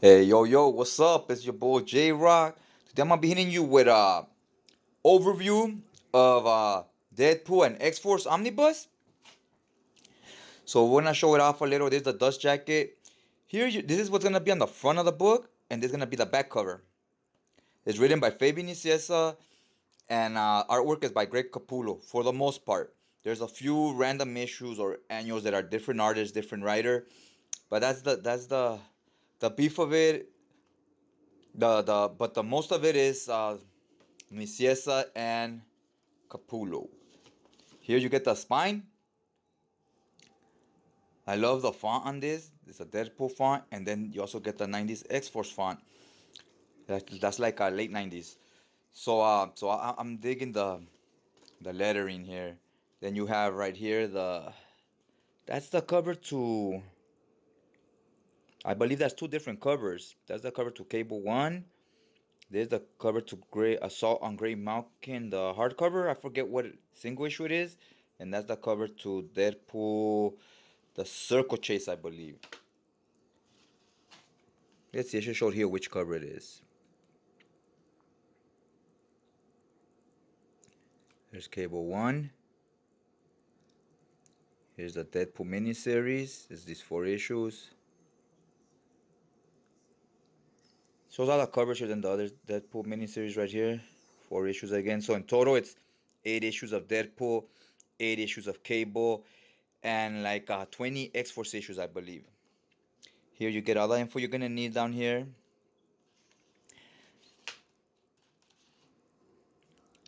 Hey, yo, what's up? It's your boy J Rock. Today I'm gonna be hitting you with a overview of Deadpool and X Force Omnibus. So we're gonna show it off a little. This is the dust jacket. This is what's gonna be on the front of the book, and this is gonna be the back cover. It's written by Fabian Nicieza, and artwork is by Greg Capullo for the most part. There's a few random issues or annuals that are different artists, different writer, but that's the beef of it. The most of it is Nicieza and Capullo. Here you get the spine. I love the font on this. It's a Deadpool font, and then you also get the 90s X-Force font. That's like a late 90s. I'm digging the lettering here. Then you have right here that's the cover to, I believe that's two different covers. That's the cover to Cable One. There's the cover to Gray Assault on Gray Mountain, the hardcover. I forget what single issue it is, and that's the cover to Deadpool, the Circle Chase, I believe. Let's see. I should show here which cover it is. There's Cable One. Here's the Deadpool miniseries. It's these 4 issues. Shows all the covers here than the other Deadpool miniseries right here. 4 issues again. So in total, it's 8 issues of Deadpool, 8 issues of Cable, and like 20 X-Force issues, I believe. Here you get all the info you're gonna need down here.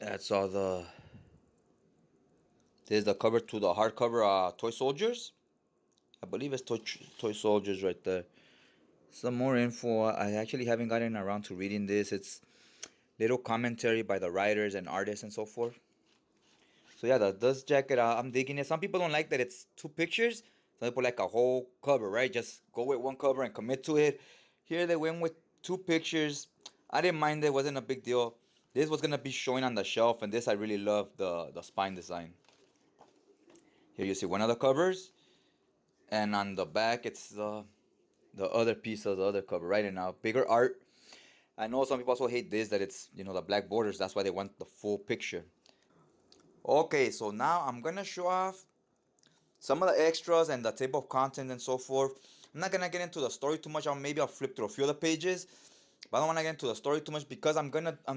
That's all the. There's the cover to the hardcover Toy Soldiers. I believe it's Toy Soldiers right there. Some more info. I actually haven't gotten around to reading this. It's little commentary by the writers and artists and so forth. So yeah, the dust jacket, I'm digging it. Some people don't like that it's 2 pictures. Some people like a whole cover, right? Just go with one cover and commit to it. Here they went with 2 pictures. I didn't mind it. Wasn't a big deal. This was gonna be showing on the shelf, and this I really love the spine design. Here you see one of the covers, and on the back it's the other piece of the other cover, right? And now bigger art. I know some people also hate this, that it's the black borders. That's why they want the full picture. Okay, so now I'm gonna show off some of the extras and the table of contents and so forth. I'm not gonna get into the story too much. Maybe I'll flip through a few of the pages, but I don't want to get into the story too much because I'm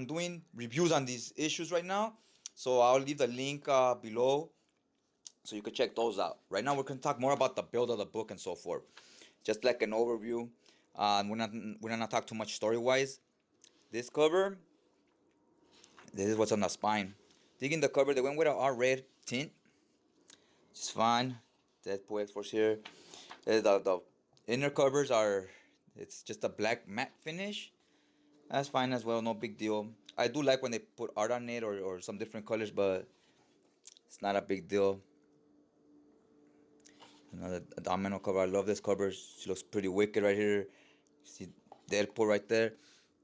doing reviews on these issues right now. So I'll leave the link below so you can check those out. Right now we're gonna talk more about the build of the book and so forth, just like an overview. We're not talk too much story wise. This cover, this is what's on the spine. Digging the cover, they went with a red tint, which is fine. Deadpool X Force here. The inner covers it's just a black matte finish. That's fine as well, no big deal. I do like when they put art on it or some different colors, but it's not a big deal. Another domino cover. I love this cover. She looks pretty wicked right here. See Deadpool right there.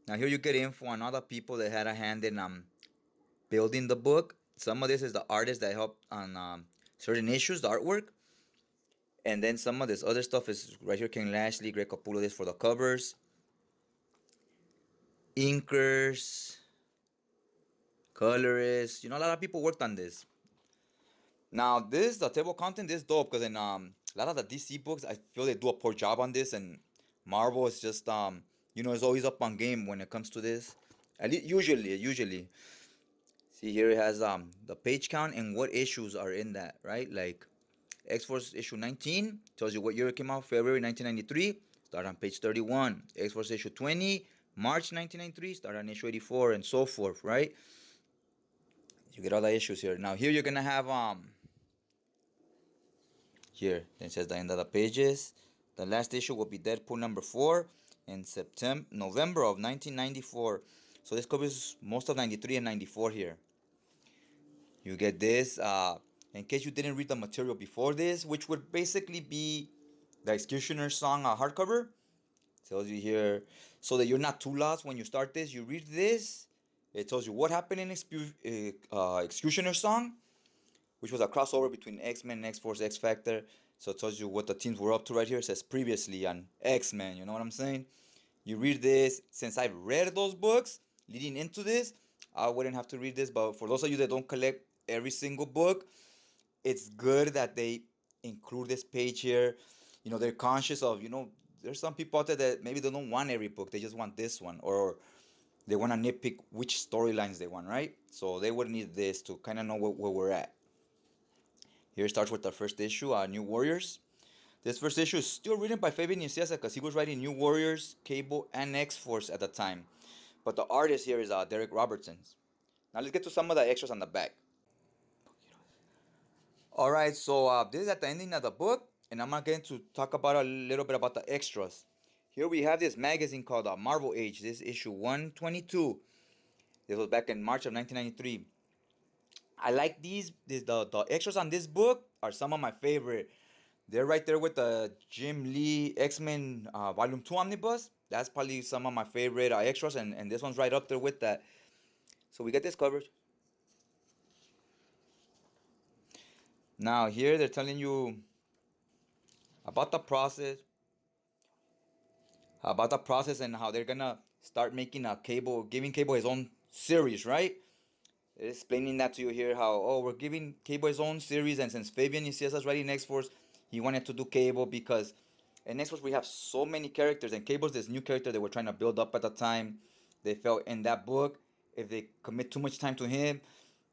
Now here you get info on all the people that had a hand in building the book. Some of this is the artists that helped on certain issues, the artwork. And then some of this other stuff is right here. King Lashley, Greg Capullo, this for the covers. Inkers, colorists. A lot of people worked on this. Now the table content is dope because in a lot of the DC books, I feel they do a poor job on this, and Marvel is just is always up on game when it comes to this. At least usually. See here it has the page count and what issues are in that, right? Like X-Force issue 19 tells you what year it came out, February 1993, start on page 31. X-Force issue 20, March 1993, start on issue 84, and so forth, right? You get all the issues here. Now here you're gonna have here it says the end of the pages. The last issue will be Deadpool number 4 in November of 1994. So this covers most of 93 and 94 here. You get this. In case you didn't read the material before this, which would basically be the Executioner song hardcover, tells you here so that you're not too lost when you start this. You read this, it tells you what happened in Executioner song, which was a crossover between X-Men, X-Force, X-Factor. So it tells you what the teams were up to right here. It says previously on X-Men, you know what I'm saying? You read this. Since I've read those books leading into this, I wouldn't have to read this. But for those of you that don't collect every single book, it's good that they include this page here. They're conscious of, there's some people out there that maybe they don't want every book. They just want this one, or they want to nitpick which storylines they want, right? So they would need this to kind of know where we're at. Here it starts with the first issue, New Warriors. This first issue is still written by Fabian Nicieza because he was writing New Warriors, Cable, and X-Force at the time. But the artist here is Derek Robertson. Now let's get to some of the extras on the back. Alright, so this is at the ending of the book, and I'm going to talk about a little bit about the extras. Here we have this magazine called Marvel Age. This is issue 122. This was back in March of 1993. I like the extras on this book are some of my favorite. They're right there with the Jim Lee X-Men Volume 2 Omnibus. That's probably some of my favorite extras, and this one's right up there with that. So we get this coverage. Now here they're telling you about the process, and how they're gonna start making giving Cable his own series, right? They're explaining that to you here, how, we're giving Cable his own series, and since Fabian Nicieza writing X-Force, he wanted to do Cable because in X-Force we have so many characters, and Cable's this new character they were trying to build up at the time. They felt in that book, if they commit too much time to him,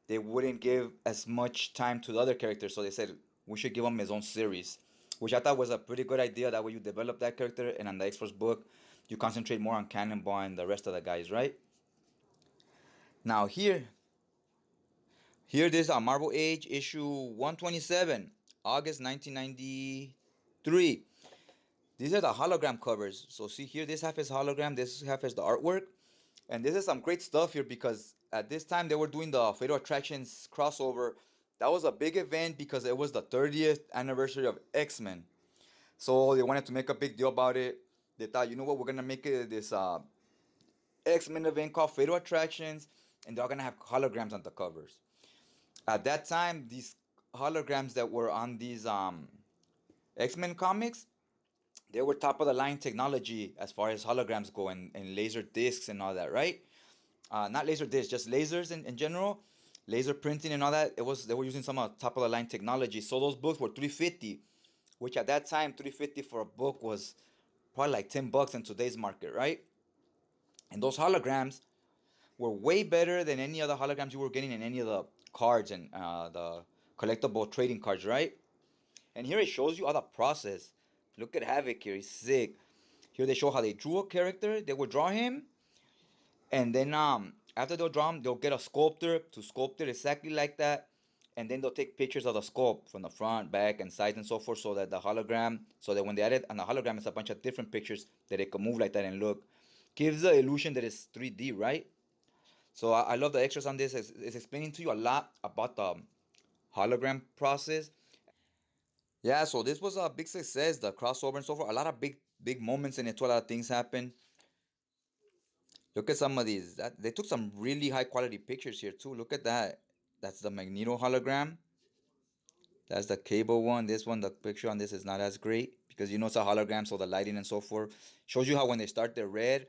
they wouldn't give as much time to the other characters, so they said we should give him his own series, which I thought was a pretty good idea. That way you develop that character, and on the X-Force book, you concentrate more on Cannonball and the rest of the guys, right? Now here this Marvel Age issue 127, August 1993. These are the hologram covers. So see here, this half is hologram, this half is the artwork. And this is some great stuff here because at this time they were doing the Fatal Attractions crossover. That was a big event because it was the 30th anniversary of X-Men. So they wanted to make a big deal about it. They thought, you know what, we're gonna make it this X-Men event called Fatal Attractions, and they're gonna have holograms on the covers. At that time, these holograms that were on these X-Men comics, they were top of the line technology as far as holograms go, and laser discs and all that, right? Not laser discs, just lasers in general, laser printing and all that. They were using some top of the line technology. So those books were 350, which at that time 350 for a book was probably like $10 in today's market, right? And those holograms were way better than any other holograms you were getting in any of the cards and the collectible trading cards, right? And here it shows you all the process. Look at Havoc here, he's sick. Here they show how they drew a character. They will draw him, and then after they'll draw him, they'll get a sculptor to sculpt it exactly like that, and then they'll take pictures of the sculpt from the front, back, and sides and so forth, so that so that when they add it on the hologram, it's a bunch of different pictures that it can move like that and look. Gives the illusion that it's 3D, right? So I love the extras on this. It's explaining to you a lot about the hologram process. Yeah, so this was a big success, the crossover and so forth. A lot of big moments in it. A lot of things happen. Look at some of these. They took some really high quality pictures here too. Look at that. That's the Magneto hologram. That's the Cable one. This one, the picture on this is not as great because it's a hologram, so the lighting and so forth shows you how when they start they're red,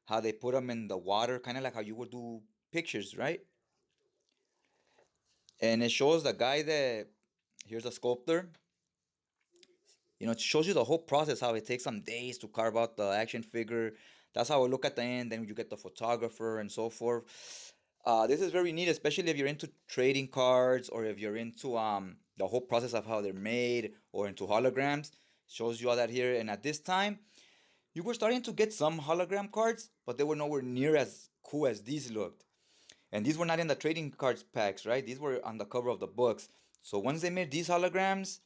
how they put them in the water, kind of like how you would do pictures, right? And it shows the guy that here's a sculptor. It shows you the whole process, how it takes some days to carve out the action figure. That's how it look at the end. Then you get the photographer and so forth. This is very neat, especially if you're into trading cards or if you're into the whole process of how they're made or into holograms. Shows you all that here. And at this time, you were starting to get some hologram cards, but they were nowhere near as cool as these looked. And these were not in the trading cards packs, right? These were on the cover of the books. So once they made these holograms,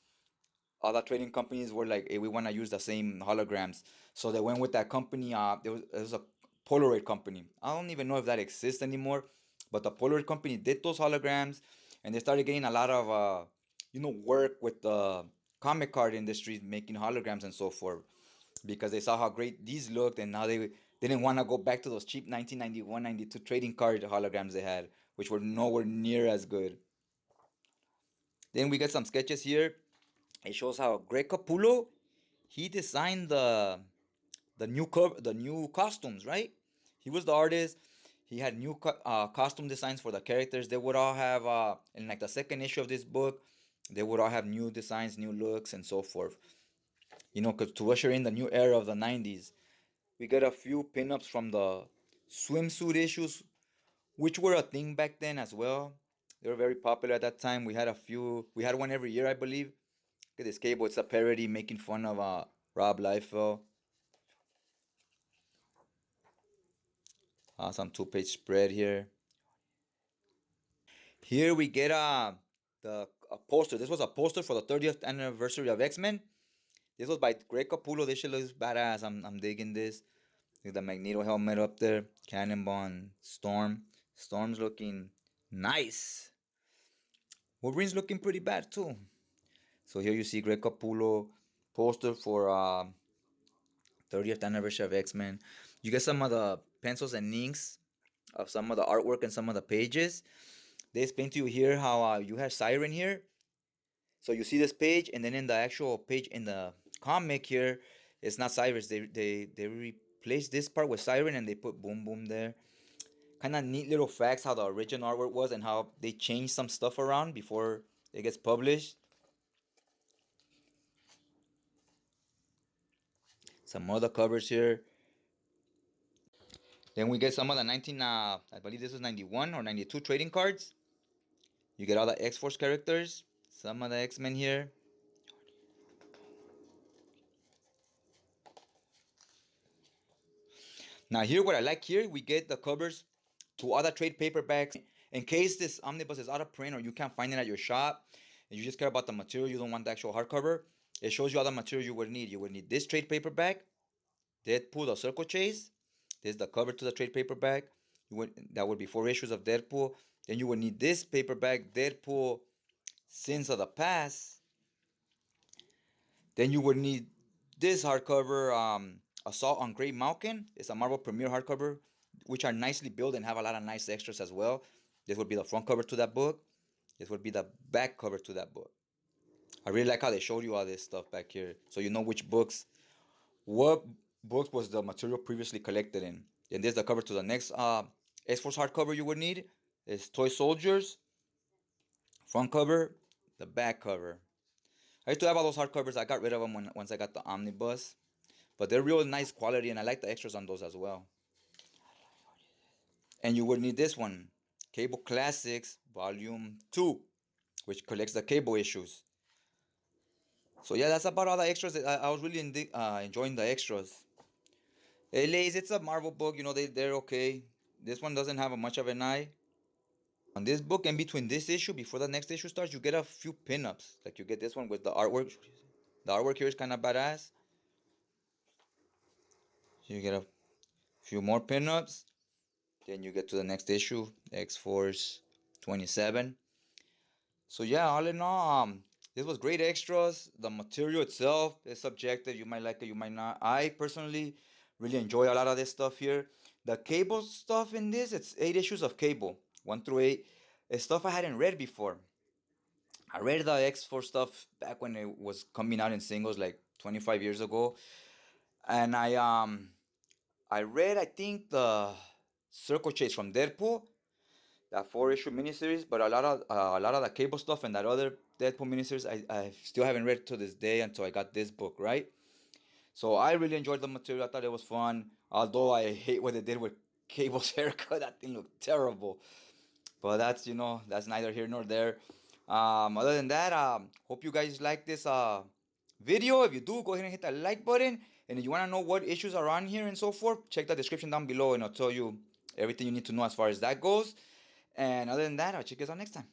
other trading companies were like, hey, we want to use the same holograms. So they went with that company. There was a Polaroid company. I don't even know if that exists anymore, but the Polaroid company did those holograms, and they started getting a lot of, work with the comic card industry, making holograms and so forth, because they saw how great these looked, and now they didn't want to go back to those cheap 1991, 92 trading card holograms they had, which were nowhere near as good. Then we get some sketches here. It shows how Greg Capullo he designed the new costumes, right? He was the artist. He had new costume designs for the characters. They would all have in like the second issue of this book, they would all have new designs, new looks, and so forth. You know, 'cause to usher in the new era of the '90s, we got a few pinups from the swimsuit issues, which were a thing back then as well. They were very popular at that time. We had a few. We had one every year, I believe. Look at this cable. It's a parody making fun of Rob Liefeld. Some two-page spread here. Here we get the a poster. This was a poster for the 30th anniversary of X-Men. This was by Greg Capullo. This shit looks badass. I'm digging this. Look at the Magneto helmet up there. Cannonball and Storm. Storm's looking nice. Wolverine's looking pretty bad too. So here you see Greg Capullo poster for 30th anniversary of X-Men. You get some of the pencils and inks of some of the artwork and some of the pages. They explain to you here how you have Siren here. So you see this page, and then in the actual page in the comic here, it's not Siren. They replace this part with Siren and they put Boom Boom there. Kind of neat little facts how the original artwork was and how they changed some stuff around before it gets published. Some other covers here. Then we get some of the I believe this is 91 or 92 trading cards. You get all the X-Force characters. Some of the X-Men here. Now here, what I like here, we get the covers to other trade paperbacks. In case this omnibus is out of print or you can't find it at your shop, and you just care about the material, you don't want the actual hardcover, it shows you all the material you would need. You would need this trade paperback, Deadpool, the Circle Chase. This is the cover to the trade paperback. That would be 4 issues of Deadpool. Then you would need this paperback, Deadpool, Sins of the Past. Then you would need this hardcover, Assault on Great Malkin. It's a Marvel Premiere hardcover, which are nicely built and have a lot of nice extras as well. This would be the front cover to that book. This would be the back cover to that book. I really like how they showed you all this stuff back here, so you know what books was the material previously collected in. And there's the cover to the next X-Force hardcover you would need. It's Toy Soldiers. Front cover, the back cover. I used to have all those hardcovers. I got rid of them once I got the Omnibus. But they're real nice quality, and I like the extras on those as well. And you would need this one, Cable Classics Volume 2, which collects the Cable issues. So yeah, that's about all the extras. I was really enjoying the extras. LA's, it's a Marvel book. You know, they're okay. This one doesn't have much of an eye. On this book, in between this issue, before the next issue starts, you get a few pinups. Like you get this one with the artwork. The artwork here is kind of badass. You get a few more pinups. Then you get to the next issue, X-Force 27. So yeah, all in all, this was great extras. The material itself is subjective. You might like it, you might not. I personally really enjoy a lot of this stuff here. The Cable stuff in this, it's 8 issues of Cable, 1 through 8. It's stuff I hadn't read before. I read the X-Force stuff back when it was coming out in singles like 25 years ago. And I read, I think, the Circle Chase from Deadpool, that 4 issue miniseries, but a lot of the Cable stuff and that other Deadpool miniseries I still haven't read to this day until I got this book, right? So I really enjoyed the material. I thought it was fun. Although I hate what they did with Cable's haircut. That thing looked terrible. But that's neither here nor there. Other than that, hope you guys like this video. If you do, go ahead and hit that like button. And if you want to know what issues are on here and so forth, check the description down below and I'll tell you everything you need to know as far as that goes. And other than that, I'll check you guys out next time.